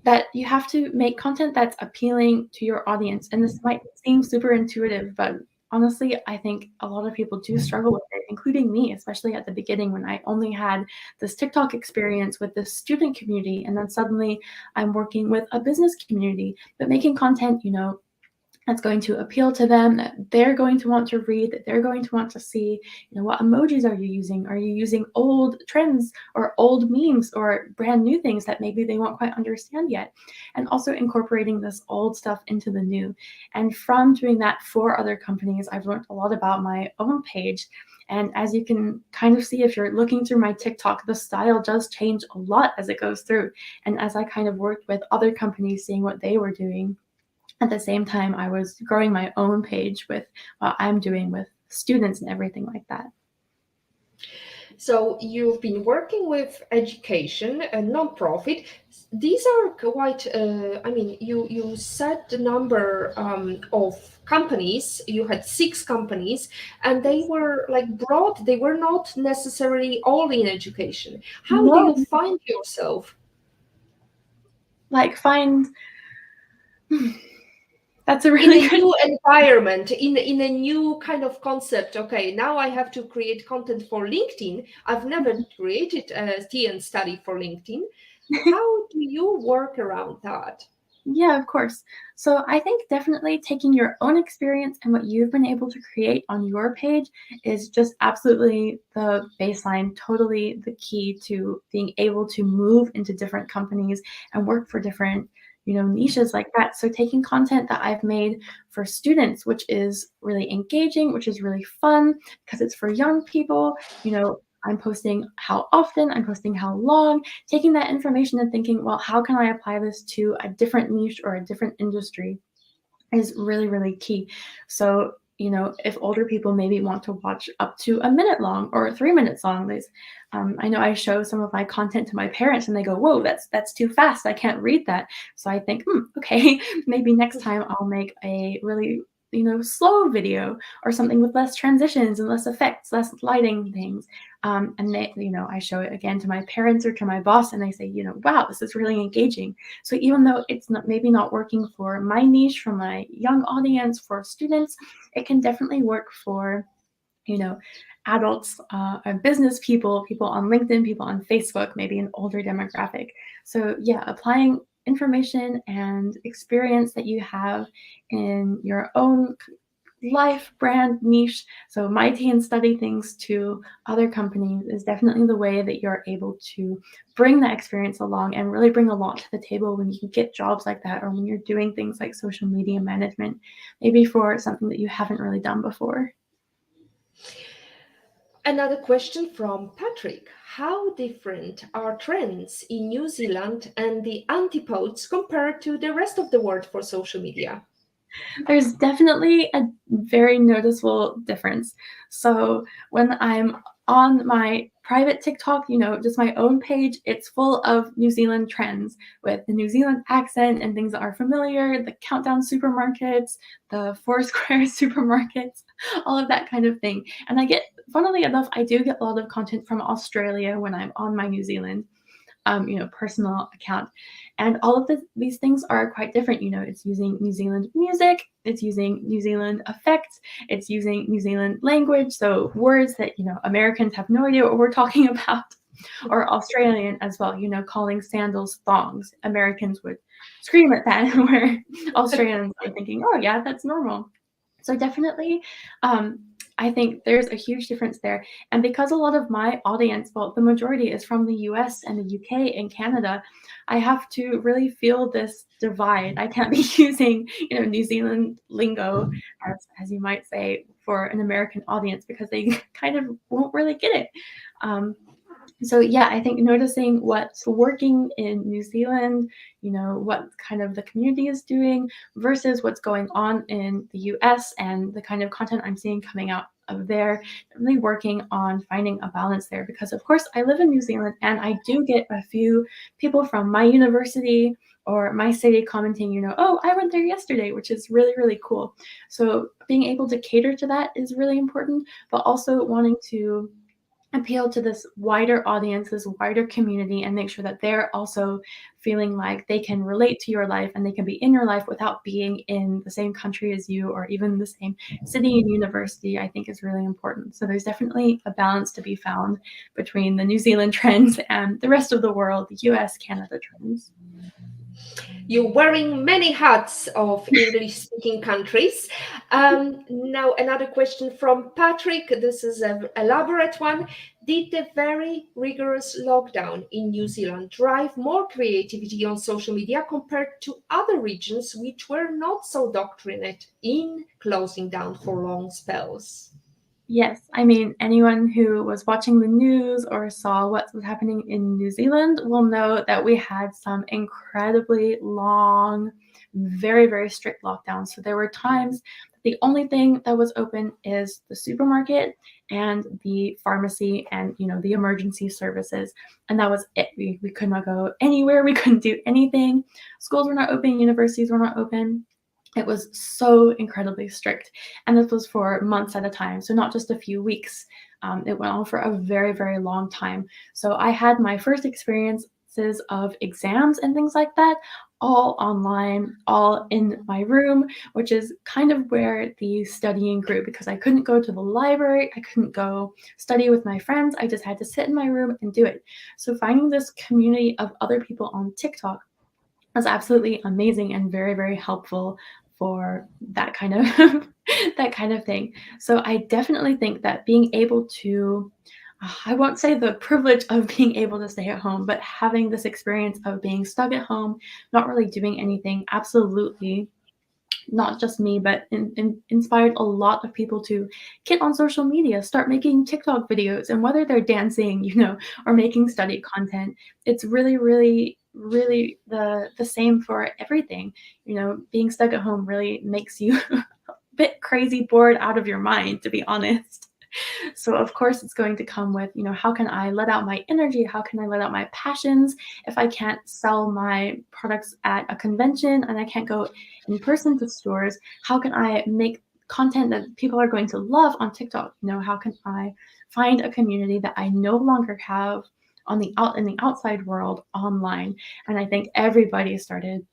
that you have to make content that's appealing to your audience. And this might seem super intuitive, but honestly, I think a lot of people do struggle with it, including me, especially at the beginning when I only had this TikTok experience with this student community. And then suddenly I'm working with a business community, but making content, that's going to appeal to them, that they're going to want to read, that they're going to want to see, what emojis are you using? Are you using old trends or old memes or brand new things that maybe they won't quite understand yet? And also incorporating this old stuff into the new. And from doing that for other companies, I've learned a lot about my own page. And as you can kind of see, if you're looking through my TikTok, the style does change a lot as it goes through. And as I kind of worked with other companies, seeing what they were doing, at the same time, I was growing my own page with what I'm doing with students and everything like that. So you've been working with education, a nonprofit. These are quite, you said the number of companies. You had 6 companies, and they were like broad. They were not necessarily all in education. How do you No, find yourself? like find that's a In really a good. new environment, in a new kind of concept. Okay, now I have to create content for LinkedIn. I've never created a TN study for LinkedIn. How do you work around that? Yeah, of course. So I think definitely taking your own experience and what you've been able to create on your page is just absolutely the baseline, totally the key to being able to move into different companies and work for different, niches like that. So taking content that I've made for students, which is really engaging, which is really fun because it's for young people, I'm posting how often, I'm posting how long, taking that information and thinking, well, how can I apply this to a different niche or a different industry is really, really key. So, if older people maybe want to watch up to a minute long or 3 minutes long, I know I show some of my content to my parents and they go, whoa, that's too fast. I can't read that. So I think, okay, maybe next time I'll make a really, slow video or something with less transitions and less effects, less lighting things. And I show it again to my parents or to my boss and they say, wow, this is really engaging. So even though it's maybe not working for my niche, for my young audience, for students, it can definitely work for, adults, business people, people on LinkedIn, people on Facebook, maybe an older demographic. So yeah, applying information and experience that you have in your own life, brand, niche. So my teen study things to other companies is definitely the way that you're able to bring that experience along and really bring a lot to the table when you get jobs like that or when you're doing things like social media management, maybe for something that you haven't really done before. Another question from Patrick. How different are trends in New Zealand and the antipodes compared to the rest of the world for social media? There's definitely a very noticeable difference. So when I'm on my private TikTok, just my own page, it's full of New Zealand trends with the New Zealand accent and things that are familiar, the countdown supermarkets, the Foursquare supermarkets, all of that kind of thing. And funnily enough, I do get a lot of content from Australia when I'm on my New Zealand personal account. And all of these things are quite different. It's using New Zealand music, it's using New Zealand effects, it's using New Zealand language. So words that, Americans have no idea what we're talking about, or Australian as well, calling sandals thongs. Americans would scream at that, where Australians are thinking, oh, yeah, that's normal. So definitely, I think there's a huge difference there. And because a lot of my audience, well, the majority is from the US and the UK and Canada, I have to really feel this divide. I can't be using, New Zealand lingo, as you might say, for an American audience because they kind of won't really get it. So yeah, I think noticing what's working in New Zealand, what kind of the community is doing versus what's going on in the US and the kind of content I'm seeing coming out of there, really working on finding a balance there because of course I live in New Zealand and I do get a few people from my university or my city commenting, oh, I went there yesterday, which is really, really cool. So being able to cater to that is really important, but also wanting to appeal to this wider audience, this wider community, and make sure that they're also feeling like they can relate to your life and they can be in your life without being in the same country as you or even the same city and university, I think is really important. So there's definitely a balance to be found between the New Zealand trends and the rest of the world, the US, Canada trends. You're wearing many hats of English-speaking countries. Now, another question from Patrick. This is an elaborate one. Did the very rigorous lockdown in New Zealand drive more creativity on social media compared to other regions which were not so doctrinate in closing down for long spells? Yes, I mean, anyone who was watching the news or saw what was happening in New Zealand will know that we had some incredibly long, very, very strict lockdowns. So there were times that the only thing that was open is the supermarket and the pharmacy and, the emergency services. And that was it. We could not go anywhere. We couldn't do anything. Schools were not open. Universities were not open. It was so incredibly strict. And this was for months at a time. So not just a few weeks. It went on for a very, very long time. So I had my first experiences of exams and things like that all online, all in my room, which is kind of where the studying grew because I couldn't go to the library. I couldn't go study with my friends. I just had to sit in my room and do it. So finding this community of other people on TikTok was absolutely amazing and very, very helpful for that kind of that kind of thing. So I definitely think that being able to I won't say the privilege of being able to stay at home, but having this experience of being stuck at home, not really doing anything, absolutely not just me, but inspired a lot of people to get on social media, start making TikTok videos, and whether they're dancing, or making study content, it's really, really, really the same for everything. Being stuck at home really makes you a bit crazy bored out of your mind, to be honest. So of course it's going to come with, how can I let out my energy? How can I let out my passions if I can't sell my products at a convention and I can't go in person to stores? How can I make content that people are going to love on TikTok? How can I find a community that I no longer have in the outside world online? And I think everybody started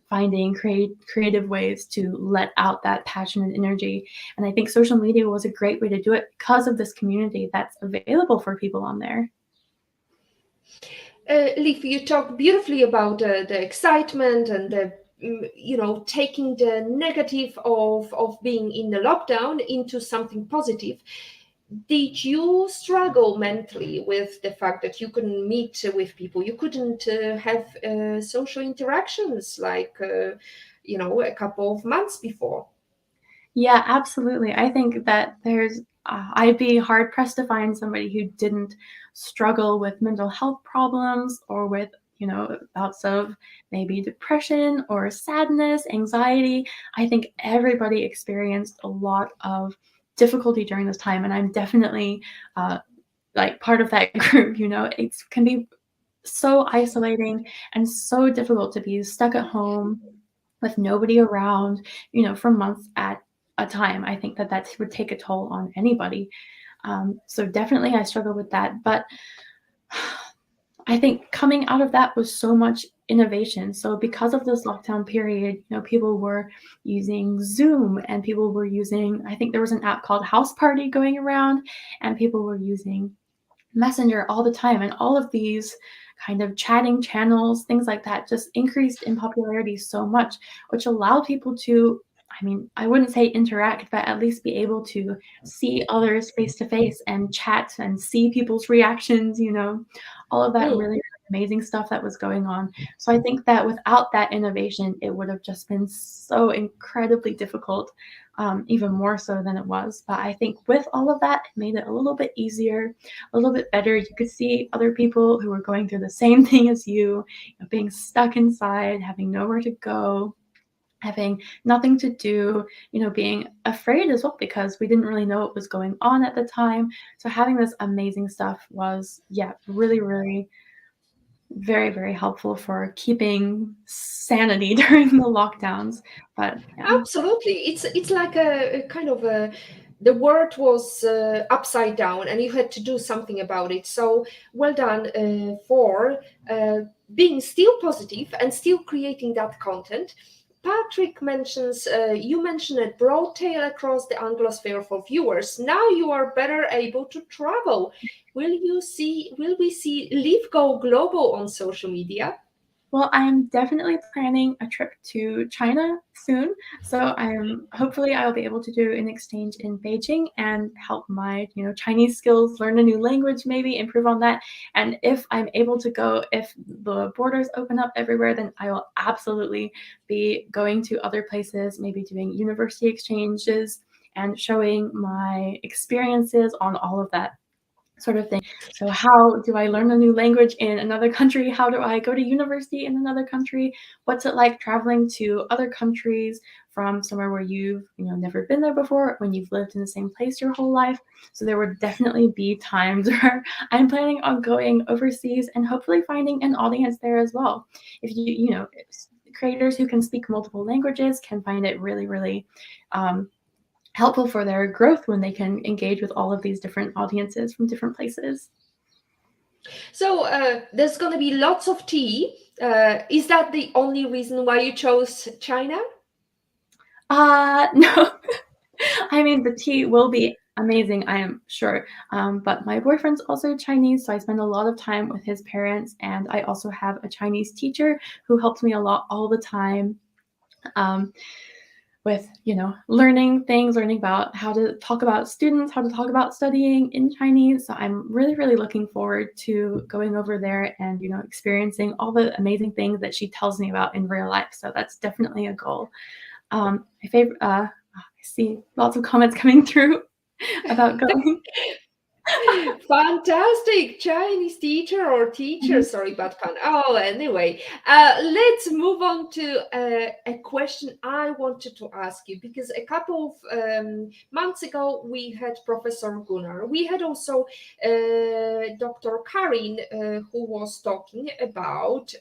finding creative ways to let out that passion and energy. And I think social media was a great way to do it because of this community that's available for people on there. Leaf, you talk beautifully about the excitement and the taking the negative of being in the lockdown into something positive. Did you struggle mentally with the fact that you couldn't meet with people, you couldn't have social interactions like a couple of months before? Yeah, absolutely. I think that I'd be hard pressed to find somebody who didn't struggle with mental health problems or with, bouts of maybe depression or sadness, anxiety. I think everybody experienced a lot of difficulty during this time. And I'm definitely like part of that group. It can be so isolating and so difficult to be stuck at home with nobody around, for months at a time. I think that would take a toll on anybody. So definitely I struggle with that. But I think coming out of that was so much innovation. So because of this lockdown period, people were using Zoom and people were using, I think there was an app called House Party going around, and people were using Messenger all the time. And all of these kind of chatting channels, things like that, just increased in popularity so much, which allowed people to, I wouldn't say interact, but at least be able to see others face to face and chat and see people's reactions, all of that really, really amazing stuff that was going on. So I think that without that innovation, it would have just been so incredibly difficult, even more so than it was. But I think with all of that, it made it a little bit easier, a little bit better. You could see other people who were going through the same thing as you, being stuck inside, having nowhere to go, having nothing to do, being afraid as well because we didn't really know what was going on at the time. So having this amazing stuff was, really, really very, very helpful for keeping sanity during the lockdowns. But yeah. Absolutely, it's like a kind of a the world was upside down and you had to do something about it. So well done for being still positive and still creating that content. Patrick mentions, you mentioned a broad tail across the Anglosphere for viewers. Now you are better able to travel. Will we see Live Go Global on social media? Well, I'm definitely planning a trip to China soon. So hopefully I'll be able to do an exchange in Beijing and help my, Chinese skills, learn a new language, maybe improve on that. And if I'm able to go, if the borders open up everywhere, then I will absolutely be going to other places, maybe doing university exchanges and showing my experiences on all of that sort of thing. So how do I learn a new language in another country? How do I go to university in another country? What's it like traveling to other countries from somewhere where you've, never been there before, when you've lived in the same place your whole life? So there would definitely be times where I'm planning on going overseas and hopefully finding an audience there as well. If creators who can speak multiple languages can find it really, really helpful for their growth when they can engage with all of these different audiences from different places. So there's going to be lots of tea. Is that the only reason why you chose China? No. I mean, the tea will be amazing, I am sure. But my boyfriend's also Chinese, so I spend a lot of time with his parents, and I also have a Chinese teacher who helps me a lot all the time. With learning things, learning about how to talk about students, how to talk about studying in Chinese. So I'm really, really looking forward to going over there and experiencing all the amazing things that she tells me about in real life. So that's definitely a goal. My favorite. I see lots of comments coming through about going. Fantastic Chinese teacher or teacher. Sorry, bad pun. Oh, anyway, let's move on to a question I wanted to ask you, because a couple of months ago we had Professor Gunnar. We had also Dr. Karin, who was talking about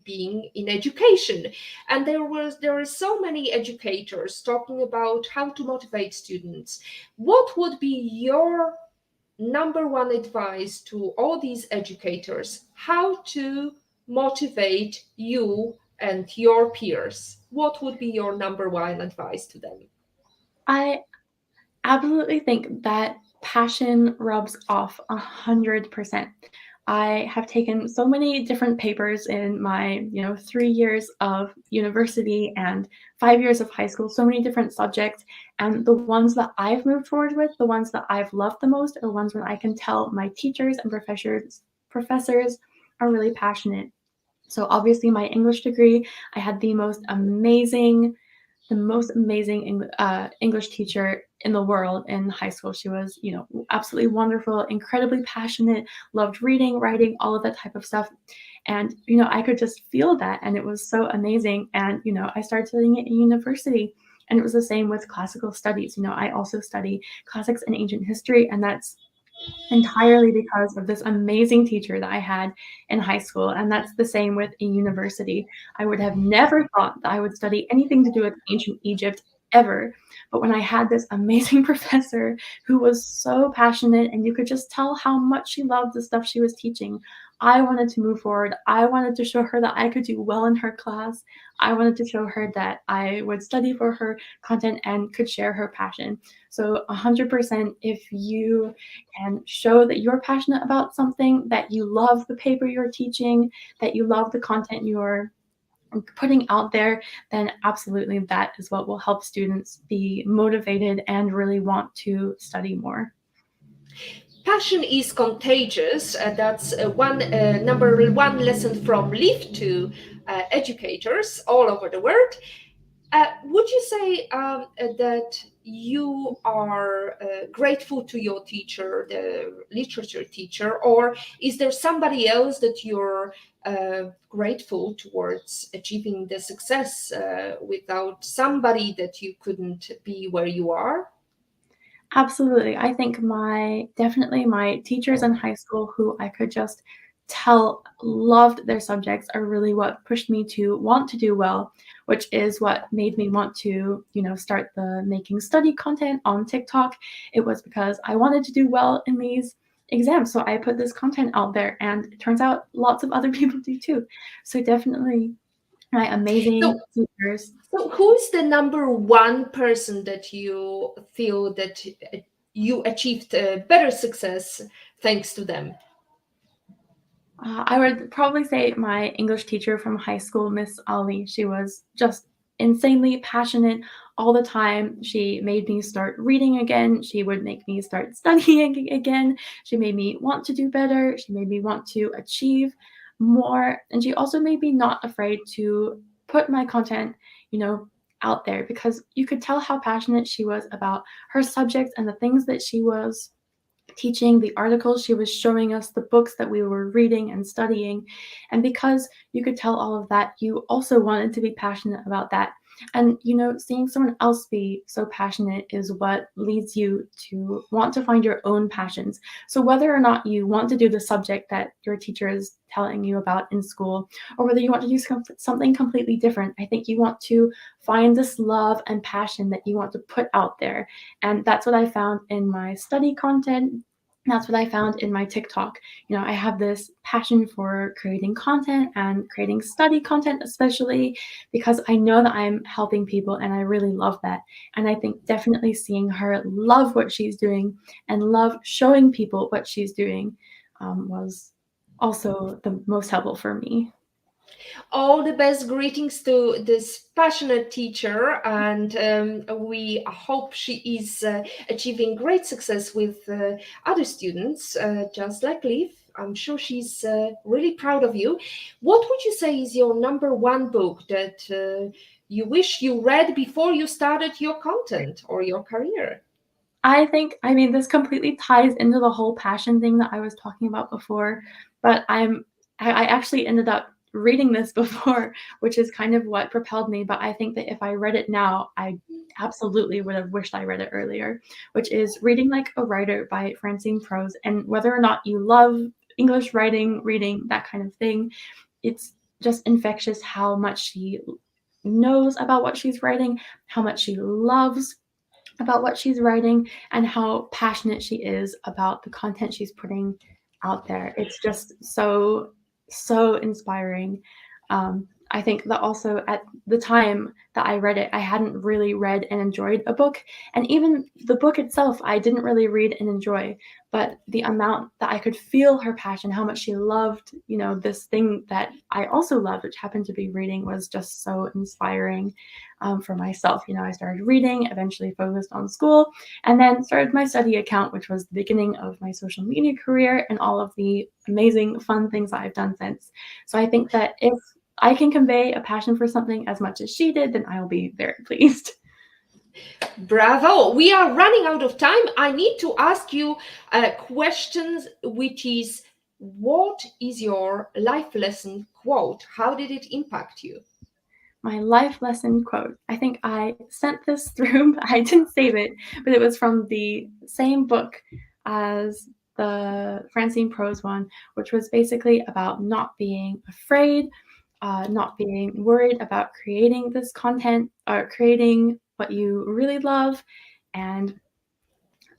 being in education, and there are so many educators talking about how to motivate students. What would be your number one advice to all these educators, how to motivate you and your peers? What would be your number one advice to them? I absolutely think that passion rubs off 100%. I have taken so many different papers in my, 3 years of university and 5 years of high school, so many different subjects. And the ones that I've moved forward with, the ones that I've loved the most, are the ones where I can tell my teachers and professors are really passionate. So obviously my English degree, I had the most amazing English teacher in the world in high school. She was, absolutely wonderful, incredibly passionate, loved reading, writing, all of that type of stuff. And, I could just feel that. And it was so amazing. And, I started studying it in university. And it was the same with classical studies. I also study classics and ancient history. And that's entirely because of this amazing teacher that I had in high school. And that's the same with a university. I would have never thought that I would study anything to do with ancient Egypt ever. But when I had this amazing professor who was so passionate and you could just tell how much she loved the stuff she was teaching, I wanted to move forward. I wanted to show her that I could do well in her class. I wanted to show her that I would study for her content and could share her passion. So 100%, if you can show that you're passionate about something, that you love the paper you're teaching, that you love the content you're putting out there, then absolutely that is what will help students be motivated and really want to study more. Passion is contagious. That's number one lesson from Live to educators all over the world. Would you say that you are grateful to your teacher, the literature teacher, or is there somebody else that you're grateful towards achieving the success? Without somebody that you couldn't be where you are? Absolutely. I think definitely my teachers in high school who I could just tell loved their subjects are really what pushed me to want to do well. which is what made me want to, start the making study content on TikTok. It was because I wanted to do well in these exams. So I put this content out there, and it turns out lots of other people do too. So definitely my amazing So, teachers. so who's the number one person that you feel that you achieved better success thanks to them? I would probably say my English teacher from high school, Miss Ali. She was just insanely passionate all the time. She made me start reading again. She would make me start studying again. She made me want to do better. She made me want to achieve more. And she also made me not afraid to put my content, out there, because you could tell how passionate she was about her subject and the things that she was teaching, the articles she was showing us, the books that we were reading and studying. And because you could tell all of that, you also wanted to be passionate about that. And, seeing someone else be so passionate is what leads you to want to find your own passions. So whether or not you want to do the subject that your teacher is telling you about in school, or whether you want to do something completely different, I think you want to find this love and passion that you want to put out there. And that's what I found in my study content. That's what I found in my TikTok. I have this passion for creating content and creating study content, especially because I know that I'm helping people, and I really love that. And I think definitely seeing her love what she's doing and love showing people what she's doing was also the most helpful for me. All the best greetings to this passionate teacher, and we hope she is achieving great success with other students, just like Liv. I'm sure she's really proud of you. What would you say is your number one book that you wish you read before you started your content or your career? I mean, this completely ties into the whole passion thing that I was talking about before, but I actually ended up reading this before, which is kind of what propelled me. But I think that if I read it now, I absolutely would have wished I read it earlier, which is Reading Like a Writer by Francine Prose. And whether or not you love English writing, reading, that kind of thing, it's just infectious how much she knows about what she's writing, how much she loves about what she's writing, and how passionate she is about the content she's putting out there. It's just so, so inspiring. I think that also at the time that I read it, I hadn't really read and enjoyed a book. And even the book itself, I didn't really read and enjoy. But the amount that I could feel her passion, how much she loved, this thing that I also loved, which happened to be reading, was just so inspiring for myself. I started reading, eventually focused on school, and then started my study account, which was the beginning of my social media career and all of the amazing, fun things that I've done since. So I think that if I can convey a passion for something as much as she did, then I'll be very pleased. Bravo! We are running out of time. I need to ask you questions, which is, what is your life lesson quote? How did it impact you? My life lesson quote. I think I sent this through, but I didn't save it, but it was from the same book as the Francine Prose one, which was basically about not being afraid, not being worried about creating this content or creating what you really love, and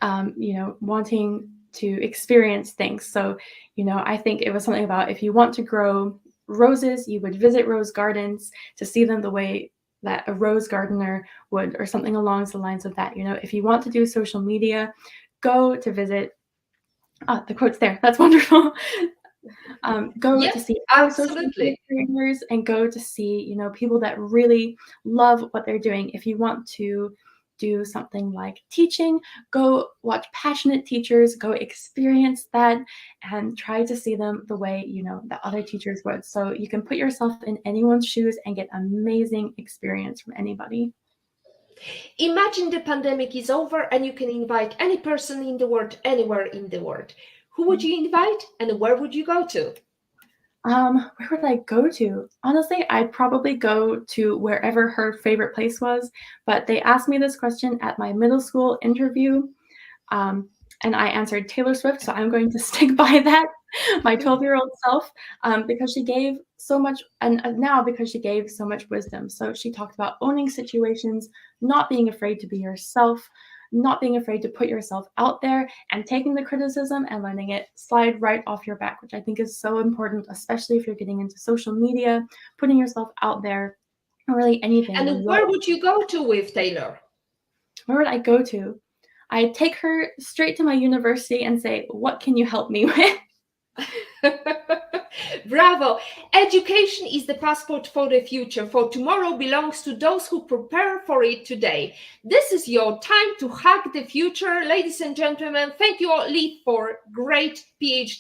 wanting to experience things. So, I think it was something about, if you want to grow roses, you would visit rose gardens to see them the way that a rose gardener would, or something along the lines of that. If you want to do social media, go to visit. The quote's there. That's wonderful. Go Yes, to see other social media absolutely. creators, and go to see, people that really love what they're doing. If you want to do something like teaching, go watch passionate teachers, go experience that, and try to see them the way, that other teachers would. So you can put yourself in anyone's shoes and get amazing experience from anybody. Imagine the pandemic is over and you can invite any person in the world, anywhere in the world. Who would you invite and where would you go to? Where would I go to? Honestly, I'd probably go to wherever her favorite place was, but they asked me this question at my middle school interview, and I answered Taylor Swift, so I'm going to stick by that. my 12-year-old self, because she gave so much, and now because she gave so much wisdom. So she talked about owning situations, not being afraid to be yourself, not being afraid to put yourself out there, and taking the criticism and letting it slide right off your back, which I think is so important, especially if you're getting into social media, putting yourself out there, or really anything. And where would you go to with Taylor? Where would I go to? I'd take her straight to my university and say, what can you help me with? Bravo! Education is the passport for the future, for tomorrow belongs to those who prepare for it today. This is your time to hack the future. Ladies and gentlemen, thank you all, Lee, for great PhD.